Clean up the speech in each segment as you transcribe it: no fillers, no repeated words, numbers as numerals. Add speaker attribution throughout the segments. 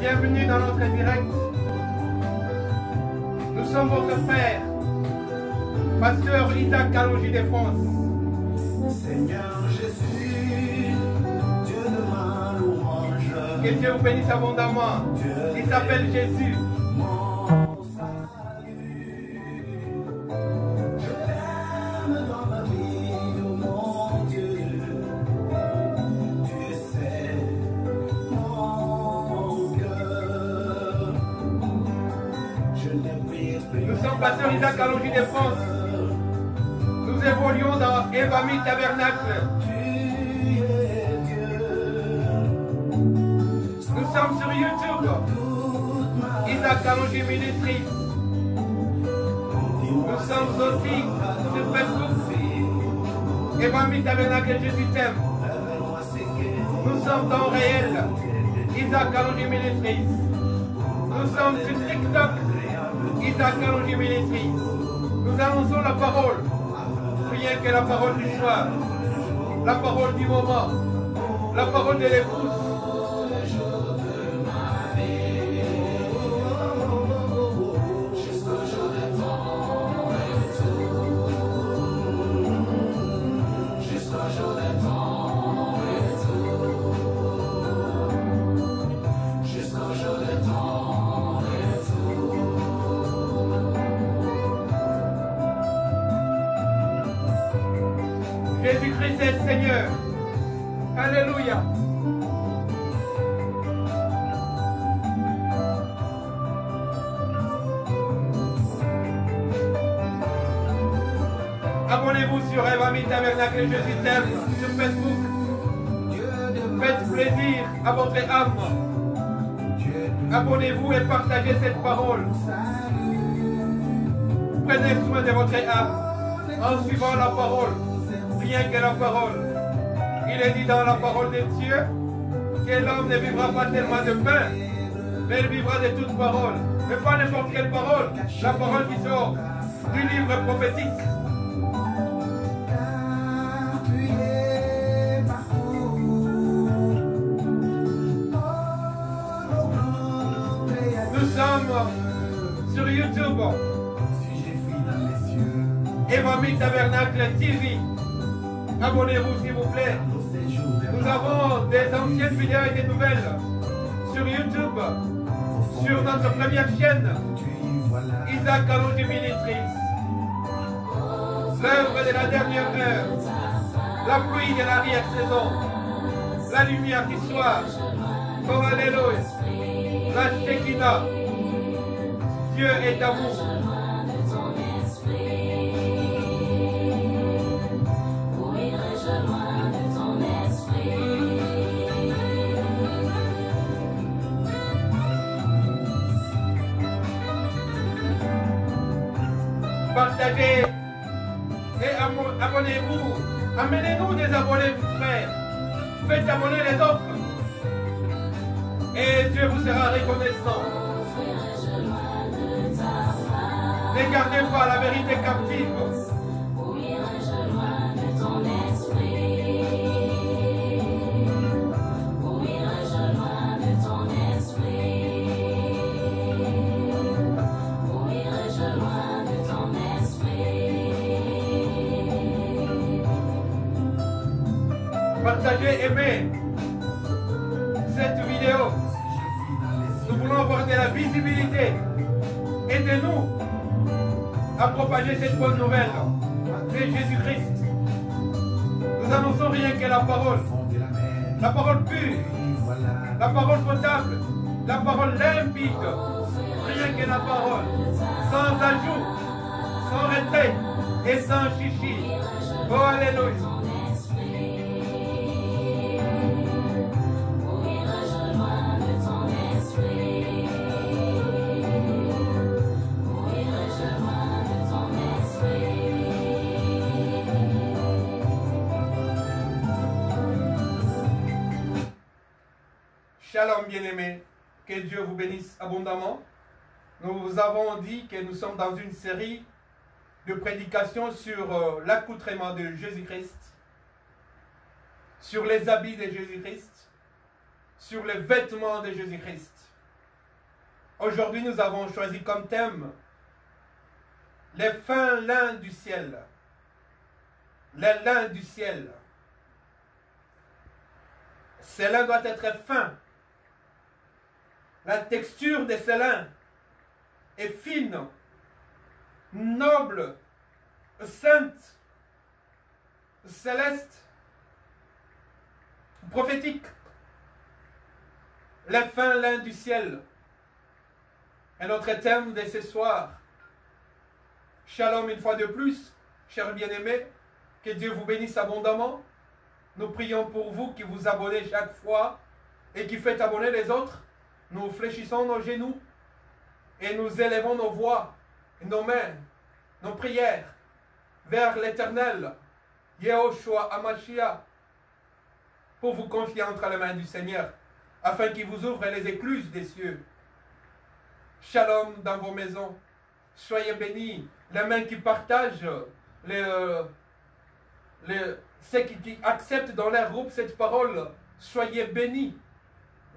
Speaker 1: Bienvenue dans notre direct. Nous sommes votre frère, pasteur Isaac Kalonji de France.
Speaker 2: Seigneur Jésus, Dieu de ma louange.
Speaker 1: Que Dieu vous bénisse abondamment. Il s'appelle Jésus.
Speaker 2: Mon salut, je t'aime dans ma vie, oh mon Dieu. Tu sais mon cœur. Je ne prie plus.
Speaker 1: Nous sommes pasteur Isaac Kalonji de France. Nous évoluons dans Evami Tabernacle. Nous sommes sur YouTube. Isaac Kalonji Ministries. Nous sommes aussi sur Facebook. Evami Tabernacle, Jésus t'aime. Nous sommes dans réel. Isaac Kalonji Ministries. Nous sommes sur TikTok. Isaac Kalonji Ministries. Nous annonçons la parole. Rien que la parole du soir, la parole du moment, la parole de l'épouse. Jésus-Christ est le Seigneur. Alléluia. Abonnez-vous sur Evami Tabernacle Jésus t'aime sur Facebook. Faites plaisir à votre âme. Abonnez-vous et partagez cette parole. Prenez soin de votre âme en suivant la parole. Rien que la parole. Il est dit dans la parole de Dieu que l'homme ne vivra pas seulement de pain, mais il vivra de toute parole. Mais pas n'importe quelle parole, la parole qui sort du livre prophétique. Nous sommes sur YouTube. Evami Tabernacle TV. Abonnez-vous s'il vous plaît. Nous avons des anciennes vidéos et des nouvelles sur YouTube, sur notre première chaîne, Isaac Kalonji Ministries. L'œuvre de la dernière heure, la pluie de l'arrière-saison, la lumière du soir, oh alléluia, la Shekinah. Dieu est amour. Partagez et abonnez-vous. Amenez-nous des abonnés, frères. Faites abonner les autres. Et Dieu vous sera reconnaissant. Ne gardez pas la vérité captive. Partagez, aimez cette vidéo. Nous voulons avoir de la visibilité. Aidez-nous à propager cette bonne nouvelle de Jésus-Christ. Nous annonçons rien que la parole pure, la parole potable, la parole limpide, rien que la parole, sans ajout, sans retrait et sans chichi. Oh alléluia. Shalom bien-aimés, que Dieu vous bénisse abondamment. Nous vous avons dit que nous sommes dans une série de prédications sur l'accoutrement de Jésus-Christ, sur les habits de Jésus-Christ, sur les vêtements de Jésus-Christ. Aujourd'hui, nous avons choisi comme thème les fins lins du ciel. Les lins du ciel. Ces lins doivent être fins. La texture de ces lins est fine, noble, sainte, céleste, prophétique. Les fins lins du ciel est notre thème de ce soir. Shalom une fois de plus, chers bien-aimés, que Dieu vous bénisse abondamment. Nous prions pour vous qui vous abonnez chaque fois et qui faites abonner les autres. Nous fléchissons nos genoux et nous élevons nos voix, nos mains, nos prières vers l'Éternel, Yehoshua Hamashiach, pour vous confier entre les mains du Seigneur, afin qu'il vous ouvre les écluses des cieux. Shalom dans vos maisons. Soyez bénis. Les mains qui partagent, ceux qui acceptent dans leur groupe cette parole, soyez bénis.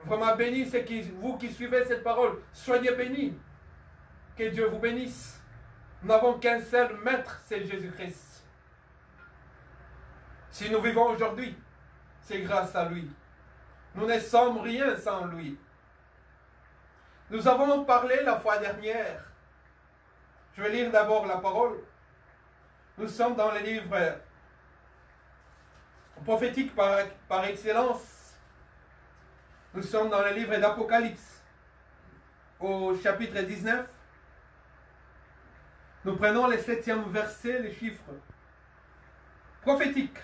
Speaker 1: Vraiment bénis, c'est vous qui suivez cette parole, soyez bénis. Que Dieu vous bénisse. Nous n'avons qu'un seul maître, c'est Jésus-Christ. Si nous vivons aujourd'hui, c'est grâce à lui. Nous ne sommes rien sans lui. Nous avons parlé la fois dernière. Je vais lire d'abord la parole. Nous sommes dans le livre prophétique par excellence. Nous sommes dans le livre d'Apocalypse, au chapitre 19. Nous prenons le 7e verset, le chiffre prophétique.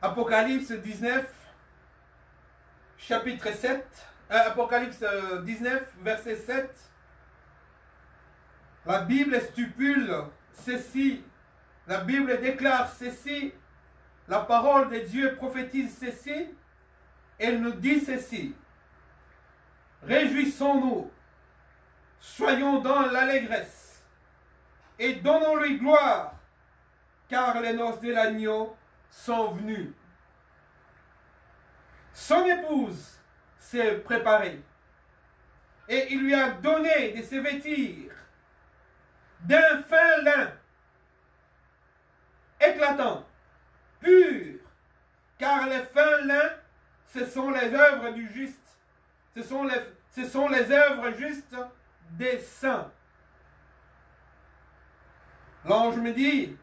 Speaker 1: Apocalypse 19, chapitre 7. Apocalypse 19, verset 7. La Bible stipule ceci. La Bible déclare ceci. La parole de Dieu prophétise ceci. Elle nous dit ceci. Réjouissons-nous. Soyons dans l'allégresse. Et donnons-lui gloire. Car les noces de l'agneau sont venues. Son épouse s'est préparée. Et il lui a donné de se vêtir d'un fin lin éclatant, pur, car les fins lins, ce sont les œuvres du juste, ce sont les œuvres justes des saints. L'ange me dit,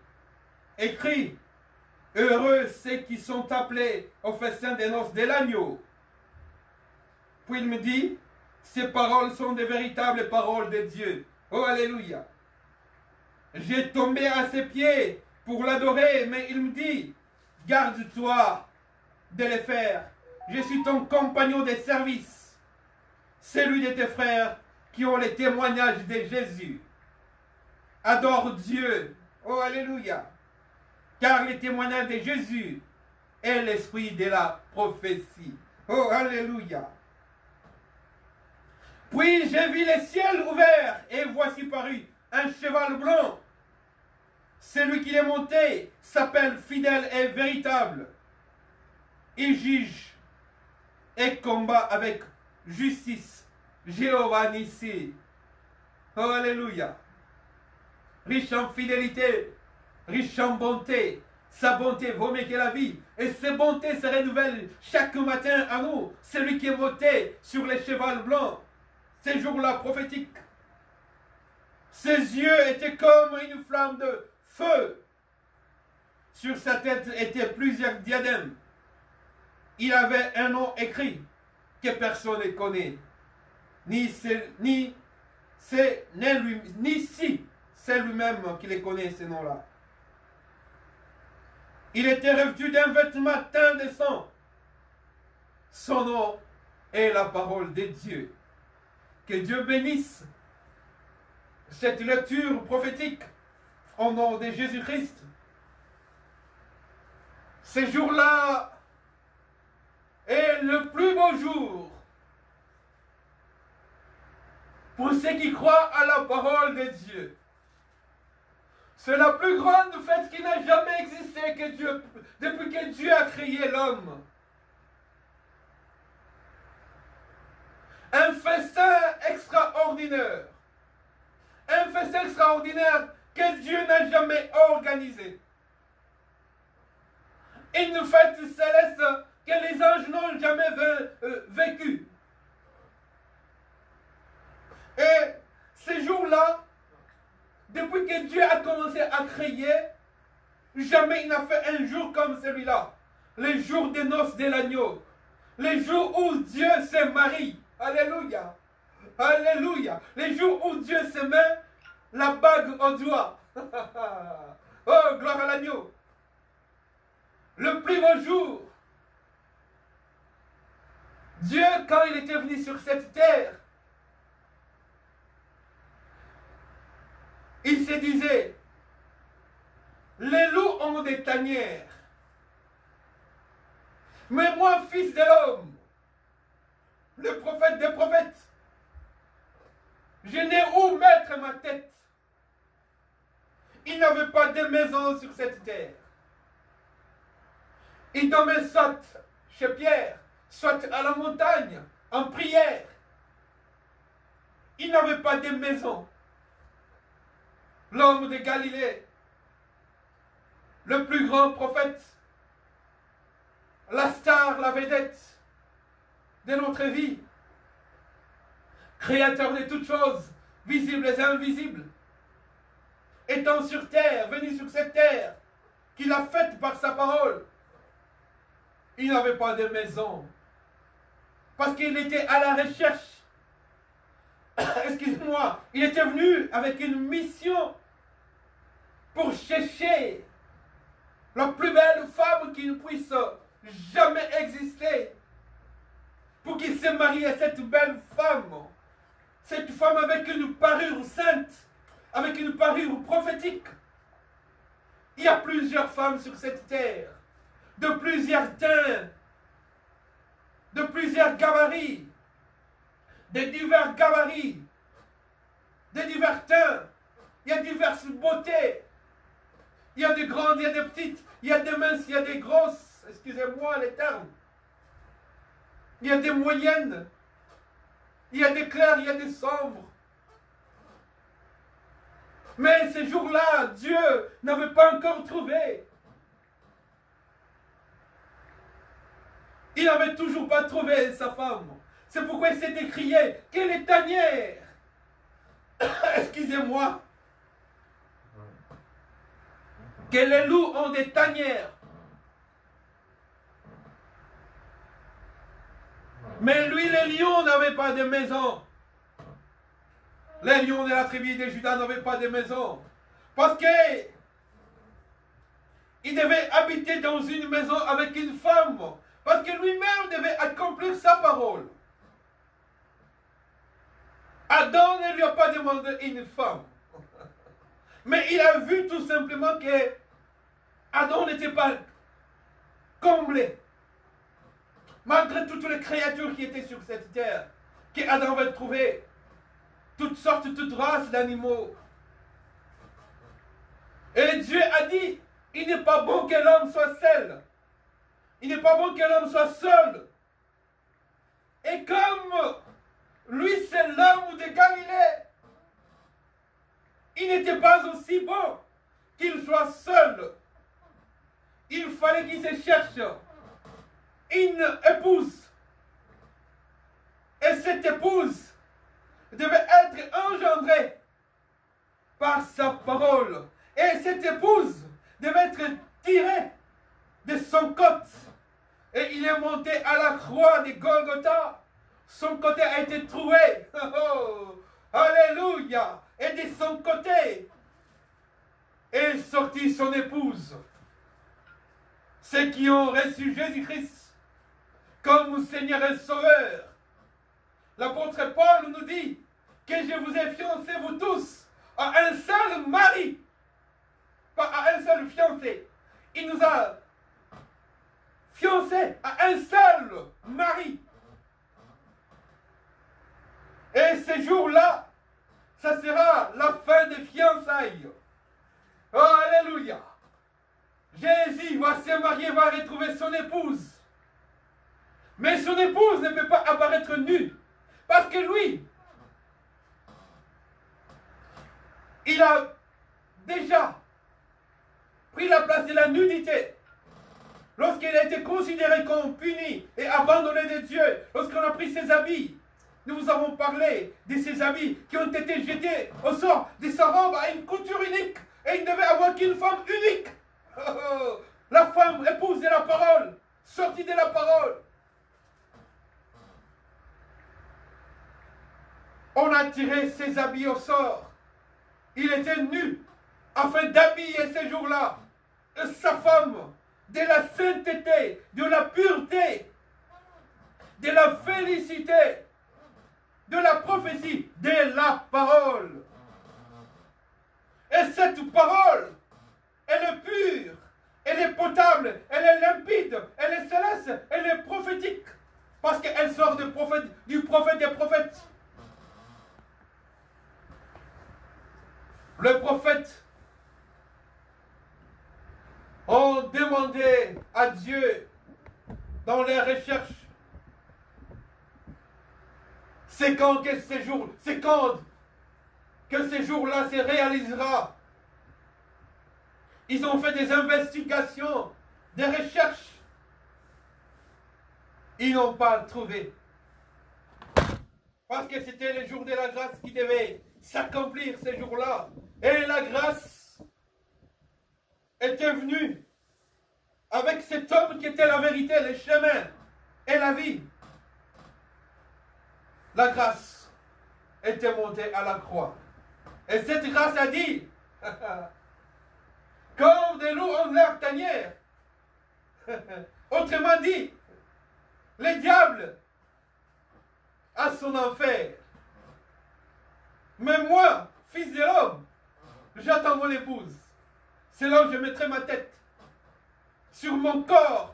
Speaker 1: écrit, heureux ceux qui sont appelés au festin des noces de l'agneau. Puis il me dit, ces paroles sont des véritables paroles de Dieu. Oh, alléluia. J'ai tombé à ses pieds pour l'adorer, mais il me dit, garde-toi de les faire. Je suis ton compagnon de service, celui de tes frères qui ont les témoignages de Jésus. Adore Dieu. Oh, alléluia. Car les témoignages de Jésus est l'esprit de la prophétie. Oh, alléluia. Puis j'ai vu les ciels ouverts, et voici paru un cheval blanc. Celui qui est monté s'appelle fidèle et véritable. Il juge et combat avec justice. Jéhovah Nissi. Oh, alléluia. Riche en fidélité, riche en bonté. Sa bonté vaut mieux que la vie. Et ses bontés se renouvellent chaque matin à nous. Celui qui est monté sur le cheval blanc. Ces jours-là prophétiques. Ses yeux étaient comme une flamme de feu. Sur sa tête étaient plusieurs diadèmes. Il avait un nom écrit que personne ne connaît. Ni si c'est lui-même qui les connaît, ces noms-là. Il était revêtu d'un vêtement teint de sang. Son nom est la parole de Dieu. Que Dieu bénisse cette lecture prophétique au nom de Jésus-Christ. Ce jour-là est le plus beau jour pour ceux qui croient à la parole de Dieu. C'est la plus grande fête qui n'a jamais existé depuis que Dieu a créé l'homme. Un festin extraordinaire. Un festin extraordinaire que Dieu n'a jamais organisé. Une fête céleste que les anges n'ont jamais vécue. Et ces jours-là, depuis que Dieu a commencé à créer, jamais il n'a fait un jour comme celui-là. Les jours des noces de l'agneau. Les jours où Dieu se marie. Alléluia. Alléluia. Les jours où Dieu se met la bague au doigt. Oh, gloire à l'agneau. Le plus beau jour. Dieu, quand il était venu sur cette terre, il se disait, les loups ont des tanières. Mais moi, fils de l'homme, le prophète des prophètes, je n'ai où mettre ma tête. Il n'avait pas de maison sur cette terre. Il dormait soit chez Pierre, soit à la montagne, en prière. Il n'avait pas de maison. L'homme de Galilée, le plus grand prophète, la star, la vedette de notre vie, créateur de toutes choses, visibles et invisibles, étant sur terre, venu sur cette terre, qu'il a faite par sa parole, il n'avait pas de maison, parce qu'il était à la recherche, excusez-moi, il était venu avec une mission pour chercher la plus belle femme qui puisse jamais exister, pour qu'il se marie à cette belle femme avec une parure sainte, avec une parure prophétique. Il y a plusieurs femmes sur cette terre, de plusieurs teints, de plusieurs gabarits, de divers gabarits, de divers teints. Il y a diverses beautés. Il y a des grandes, il y a des petites, il y a des minces, il y a des grosses, excusez-moi les termes. Il y a des moyennes, il y a des clairs, il y a des sombres. Mais ces jours-là, Dieu n'avait pas encore trouvé. Il n'avait toujours pas trouvé sa femme. C'est pourquoi il s'est écrié que les tanières, excusez-moi, que les loups ont des tanières. Mais lui, les lions n'avaient pas de maison. Les lions de la tribu de Juda n'avaient pas de maison. Parce que il devait habiter dans une maison avec une femme. Parce que lui-même devait accomplir sa parole. Adam ne lui a pas demandé une femme. Mais il a vu tout simplement que Adam n'était pas comblé. Malgré toutes les créatures qui étaient sur cette terre, qu'Adam va trouver toutes sortes, toutes races d'animaux. Et Dieu a dit, il n'est pas bon que l'homme soit seul. Il n'est pas bon que l'homme soit seul. Et comme lui c'est l'homme de Galilée, il n'était pas aussi bon qu'il soit seul. Il fallait qu'il se cherche une épouse. Et cette épouse devait être engendrée par sa parole. Et cette épouse devait être tirée de son côté. Et il est monté à la croix de Golgotha. Son côté a été troué. Oh, alléluia. Et de son côté est sortie son épouse. Ceux qui ont reçu Jésus-Christ comme Seigneur et Sauveur. L'apôtre Paul nous dit que je vous ai fiancés, vous tous, à un seul mari. Pas à un seul fiancé. Il nous a fiancés à un seul mari. Et ce jour-là, ça sera la fin des fiançailles. Oh, alléluia. Jésus va se marier, va retrouver son épouse. Mais son épouse ne peut pas apparaître nue. Parce que lui, il a déjà pris la place de la nudité. Lorsqu'il a été considéré comme puni et abandonné de Dieu, lorsqu'on a pris ses habits, nous vous avons parlé de ses habits qui ont été jetés au sort de sa robe à une couture unique. Et il ne devait avoir qu'une femme unique. La femme, épouse de la parole, sortie de la parole. On a tiré ses habits au sort. Il était nu afin d'habiller ces jours-là sa femme de la sainteté, de la pureté, de la félicité, de la prophétie, de la parole. Et cette parole, elle est pure, elle est potable, elle est limpide, elle est céleste, elle est prophétique. Parce qu'elle sort du prophète des prophètes. Le prophète ont demandé à Dieu dans les recherches, c'est quand que ces jours-là se réalisera. Ils ont fait des investigations, des recherches. Ils n'ont pas trouvé. Parce que c'était le jour de la grâce qui devait s'accomplir ces jours-là. Et la grâce était venue avec cet homme qui était la vérité, le chemin et la vie. La grâce était montée à la croix. Et cette grâce a dit, comme de l'eau en leur tanière. Autrement dit, le diable a son enfer. Mais moi, fils de l'homme, j'attends mon épouse. C'est là où je mettrai ma tête. Sur mon corps,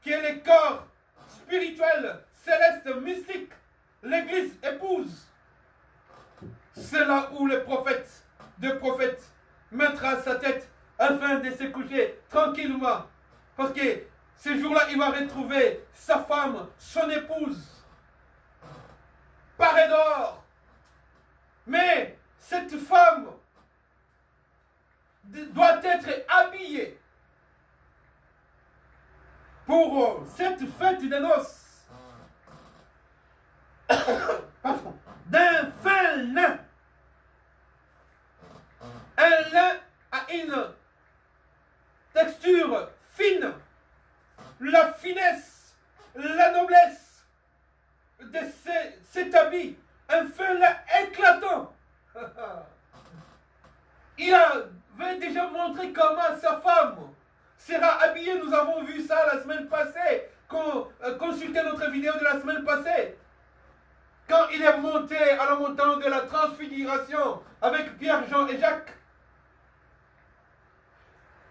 Speaker 1: qui est le corps spirituel, céleste, mystique. L'église épouse. C'est là où le prophète mettra sa tête afin de se coucher tranquillement. Parce que ce jour-là, il va retrouver sa femme, son épouse, parée d'or. Mais cette femme doit être habillée pour cette fête de noces d'un fin lin. Un lin a une texture fine, la finesse, la noblesse de cet habit, un fin lin éclatant. Il avait déjà montré comment sa femme sera habillée. Nous avons vu ça la semaine passée, consultez notre vidéo de la semaine passée. Quand il est monté à la montagne de la transfiguration avec Pierre, Jean et Jacques,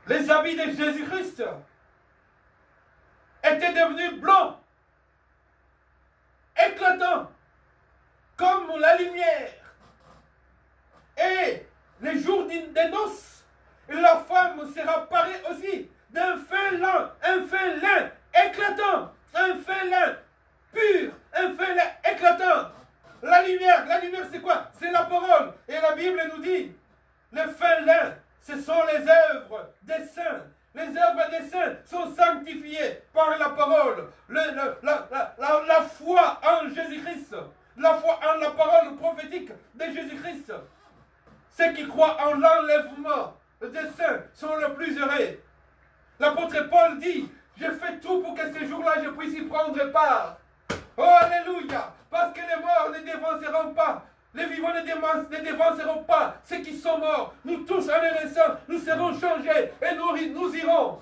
Speaker 1: les habits de Jésus-Christ étaient devenus blancs, éclatants, comme la lumière. Et les jours des noces, la femme sera parée aussi d'un fin lin, un fin lin éclatant, un fin lin pur, un fin lin éclatant. La lumière c'est quoi? C'est la parole. Et la Bible nous dit, le fin lin, ce sont les œuvres des saints. Les œuvres des saints sont sanctifiées par la parole. La foi en Jésus-Christ, la foi en la parole prophétique de Jésus-Christ. Ceux qui croient en l'enlèvement des saints sont les plus heureux. L'apôtre Paul dit, je fais tout pour que ce jour-là je puisse y prendre part. Oh, alléluia! Parce que les morts ne dévanceront pas. Les vivants ne dévanceront pas ceux qui sont morts. Nous tous, en naissant, nous serons changés et nous irons.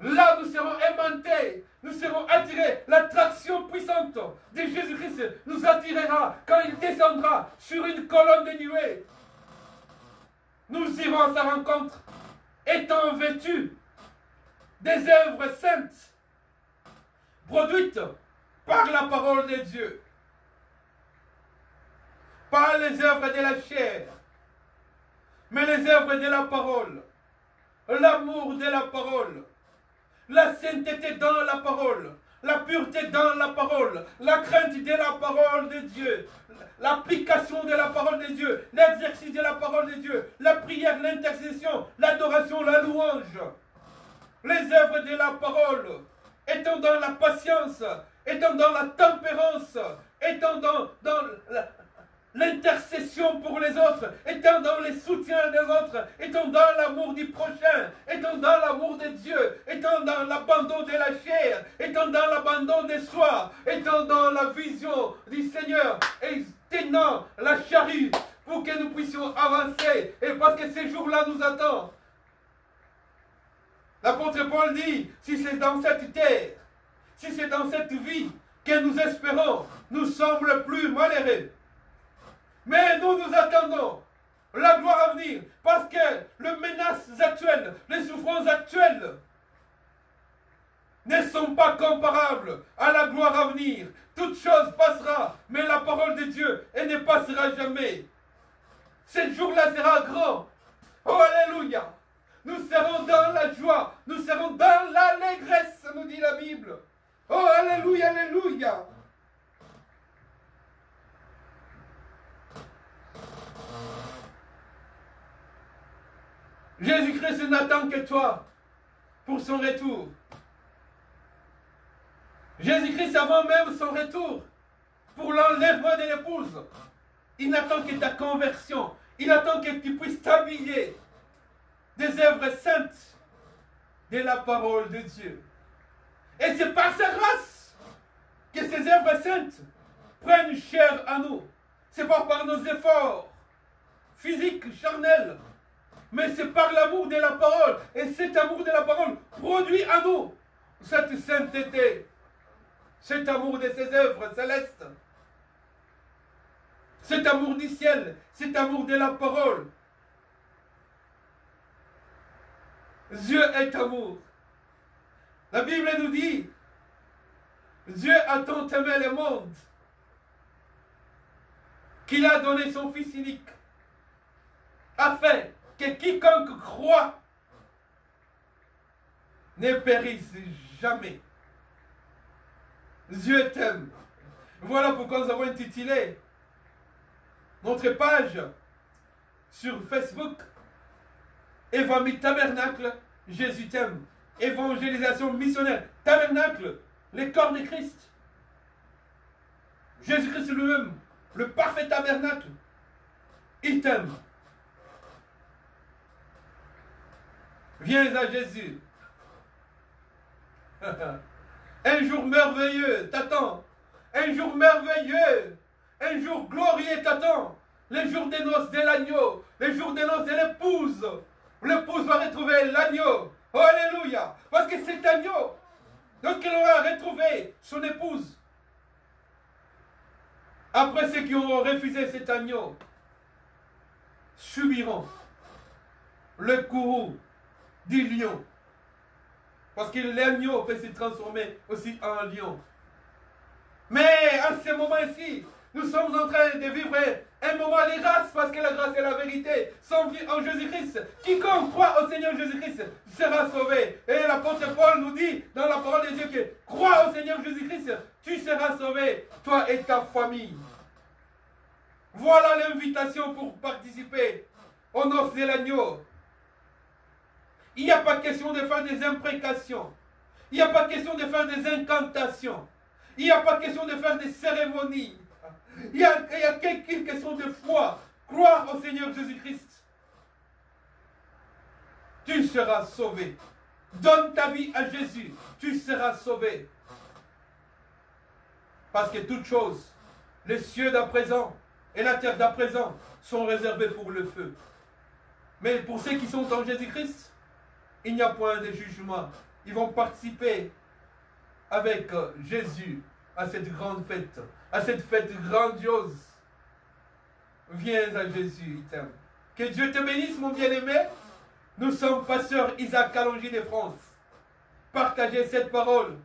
Speaker 1: Là, nous serons aimantés, nous serons attirés. L'attraction puissante de Jésus-Christ nous attirera quand il descendra sur une colonne de nuée. Nous irons à sa rencontre, étant vêtus des œuvres saintes, produites par la parole de Dieu. Pas les œuvres de la chair, mais les œuvres de la parole, l'amour de la parole, la sainteté dans la parole, la pureté dans la parole, la crainte de la parole de Dieu, l'application de la parole de Dieu, l'exercice de la parole de Dieu, la prière, l'intercession, l'adoration, la louange, les œuvres de la parole, étant dans la patience, étant dans la tempérance, étant dans l'intercession pour les autres, étant dans les soutiens des autres, étant dans l'amour du prochain, étant dans l'amour de Dieu, étant dans l'abandon de la chair, étant dans l'abandon de soi, étant dans la vision du Seigneur, et tenant la charrue pour que nous puissions avancer, et parce que ces jours-là nous attendent. L'apôtre Paul dit, si c'est dans cette terre, si c'est dans cette vie que nous espérons, nous sommes le plus malheureux. Mais nous nous attendons la gloire à venir, parce que les menaces actuelles, les souffrances actuelles ne sont pas comparables à la gloire à venir. Toute chose passera, mais la parole de Dieu, elle ne passera jamais. Ce jour-là sera grand. Oh, alléluia! Nous serons dans la joie, nous serons dans l'allégresse, nous dit la Bible. Oh, alléluia, alléluia! Jésus-Christ n'attend que toi pour son retour. Jésus-Christ, avant même son retour, pour l'enlèvement de l'épouse, il n'attend que ta conversion. Il attend que tu puisses t'habiller des œuvres saintes de la parole de Dieu. Et c'est par sa grâce que ces œuvres saintes prennent chair à nous. C'est pas par nos efforts physiques, charnels, mais c'est par l'amour de la parole. Et cet amour de la parole produit à nous cette sainteté, cet amour de ses œuvres célestes, cet amour du ciel, cet amour de la parole. Dieu est amour. La Bible nous dit, Dieu a tant aimé le monde qu'il a donné son Fils unique, afin que quiconque croit ne périsse jamais. Dieu t'aime. Voilà pourquoi nous avons intitulé notre page sur Facebook Évangile Tabernacle, Jésus t'aime. Évangélisation missionnaire, tabernacle, les corps de Christ. Jésus-Christ lui-même, le parfait tabernacle, il t'aime. Viens à Jésus. Un jour merveilleux t'attend. Un jour merveilleux. Un jour glorieux t'attend. Les jours des noces de l'agneau. Les jours des noces de l'épouse. L'épouse va retrouver l'agneau. Oh, alléluia. Parce que cet agneau, lorsqu'il aura retrouvé son épouse, après ceux qui auront refusé cet agneau, subiront le courroux du lion. Parce que l'agneau peut se transformer aussi en lion. Mais à ce moment-ci, nous sommes en train de vivre un moment de grâce, parce que la grâce est la vérité. Sans vie en Jésus-Christ, quiconque croit au Seigneur Jésus-Christ sera sauvé. Et l'apôtre Paul nous dit dans la parole de Dieu que crois au Seigneur Jésus-Christ, tu seras sauvé, toi et ta famille. Voilà l'invitation pour participer aux noces de l'agneau. Il n'y a pas question de faire des imprécations. Il n'y a pas question de faire des incantations. Il n'y a pas question de faire des cérémonies. Il y a qu'une question de foi. Croire au Seigneur Jésus-Christ. Tu seras sauvé. Donne ta vie à Jésus. Tu seras sauvé. Parce que toutes choses, les cieux d'à présent et la terre d'à présent sont réservés pour le feu. Mais pour ceux qui sont en Jésus-Christ, il n'y a point de jugement. Ils vont participer avec Jésus à cette grande fête, à cette fête grandiose. Viens à Jésus, il t'aime. Que Dieu te bénisse, mon bien-aimé. Nous sommes pasteurs Isaac Kalonji de France. Partagez cette parole.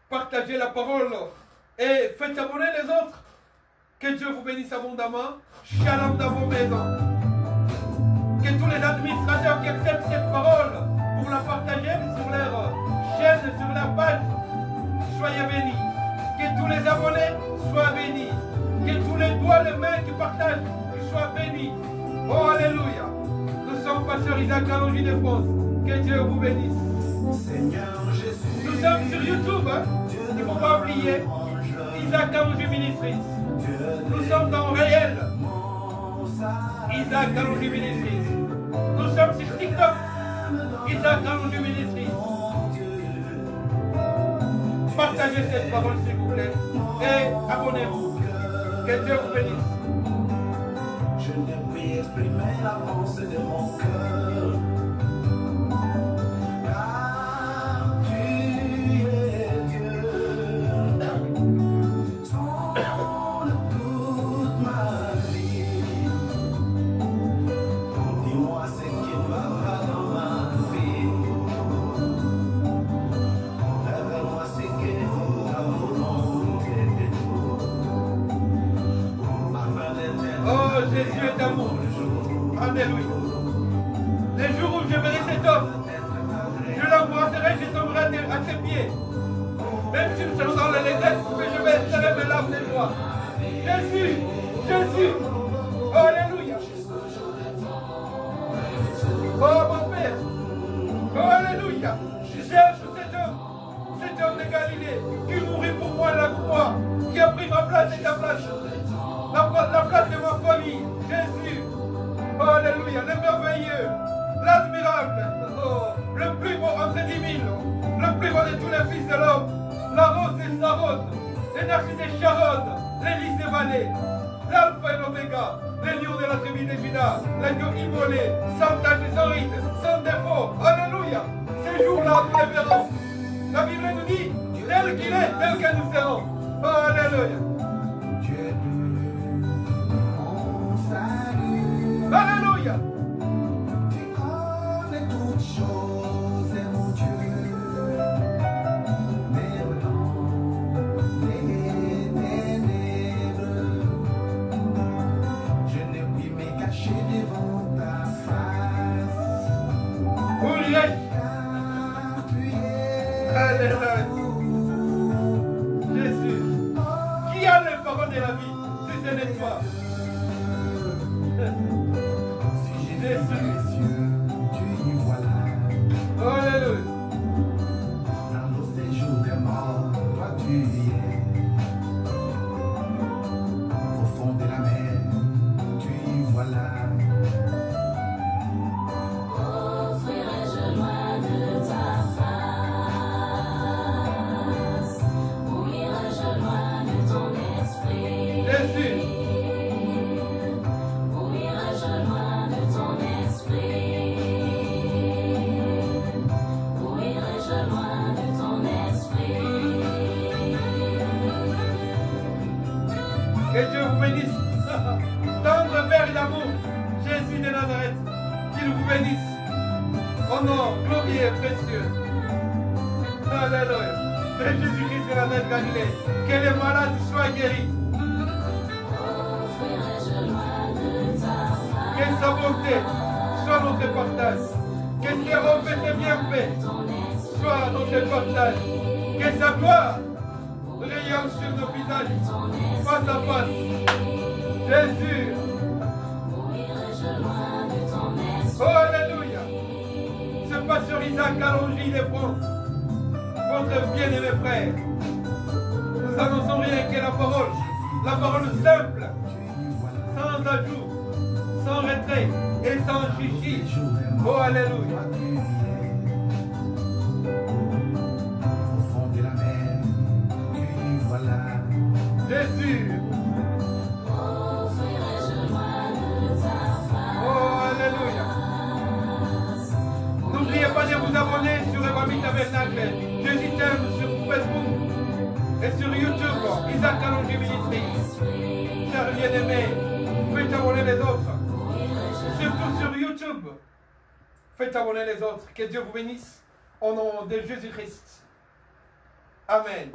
Speaker 1: Partagez la parole. Et faites abonner les autres. Que Dieu vous bénisse abondamment. Shalom dans vos maisons. Que tous les administrateurs qui acceptent cette parole pour la partager sur leur chaîne, sur la page, soyez soyez bénis. Que tous les abonnés soient bénis. Que tous les doigts, les mains qui partagent, qu'ils soient bénis. Oh, alléluia. Nous sommes pasteurs Isaac Kalonji de France. Que Dieu vous bénisse.
Speaker 2: Seigneur Jésus,
Speaker 1: Nous sommes sur YouTube. Hein? Il ne faut pas oublier. Isaac Kalonji Ministries. Nous sommes dans Réel. Isaac Kalonji Ministries. Nous sommes sur TikTok. Isaac Kalonji Ministries. Partagez cette parole s'il vous plaît. Et abonnez-vous. Que Dieu vous bénisse.
Speaker 2: je ne puis exprimer la pensée de mon cœur. Car tu es Dieu. Sonde toute ma vie. Dis-moi ce qui ne va pas dans ma vie. Révèle-moi ce qui est ta volonté. Afin d'être
Speaker 1: Oh, Jésus est amour. Alléluia. Les jours où je verrai cet homme, je l'embrasserai, je tomberai à ses pieds. Même si je suis dans les déserts, je vais serrer mes larmes de joie. Jésus, Jésus. Oh, alléluia. Oh, mon Père. Oh, alléluia. J'aime cet homme de Galilée, qui mourit pour moi à la croix, qui a pris ma place et ta place. La place de ma famille, Jésus. Oh, alléluia, le merveilleux, l'admirable, oh, le plus beau entre 10 000, le plus beau de tous les fils de l'homme, la rose des Saron, les narcisses des Sharon, les lys des vallées, l'alpha et l'oméga, les lions de la tribu de Juda, l'agneau immolé, sans tache et sans ride, sans défaut. Alléluia. Ces jours-là, nous les verrons. La Bible nous dit, tel qu'il est, tel que nous serons. Oh, alléluia. Alléluia.
Speaker 2: Tu connais toutes choses, mon Dieu, même dans les ténèbres, je ne puis me cacher devant ta face.
Speaker 1: Où
Speaker 2: Car tu es
Speaker 1: Alléluia. Jésus. Qui a les paroles de la vie? Si ce n'est toi.
Speaker 2: Si j'ai dans les cieux, tu y vois là.
Speaker 1: Oh, alléluia.
Speaker 2: Dans nos séjours des morts, toi tu y es. Au fond de la mer, tu y vois là.
Speaker 3: Offrirai-je loin de ta face? Où irai-je loin de ton esprit?
Speaker 1: Jésus.
Speaker 3: Où irai-je loin de ton esprit? Où irai-je loin de ton esprit?
Speaker 1: Que Dieu vous bénisse. Tendre Père d'amour, Jésus de Nazareth, qu'il vous bénisse. Au nom glorieux et précieux. Alléluia. De Jésus-Christ de Nazareth Galilée. Que les malades soient guéris.
Speaker 3: Offrirai-je loin de ta face?
Speaker 1: Que sa bonté soit notre partage. Que ses refaits, ses bienfaits soient notre partage. Que sa gloire rayonne sur nos visages, face à face. Jésus.
Speaker 3: Où irai-je loin de ton esprit?
Speaker 1: Oh, alléluia. Ce pasteur Isaac Kalonji de France, votre bien-aimé frère. Nous annonçons rien que la parole simple, sans ajout, sans retrait et sans chichi. Oh, alléluia.
Speaker 2: Au fond de la mer, tu y vois là.
Speaker 1: Jésus.
Speaker 3: Offrirai-je loin de ta face?
Speaker 1: Oh, alléluia. N'oubliez pas de vous abonner sur Evami Tabernacle. Jésus t'aime sur Facebook et sur YouTube. Isaac Kalonji Ministries. Chers bien-aimés, faites abonner les autres. Surtout sur YouTube. Faites abonner les autres. Que Dieu vous bénisse. Au nom de Jésus-Christ. Amen.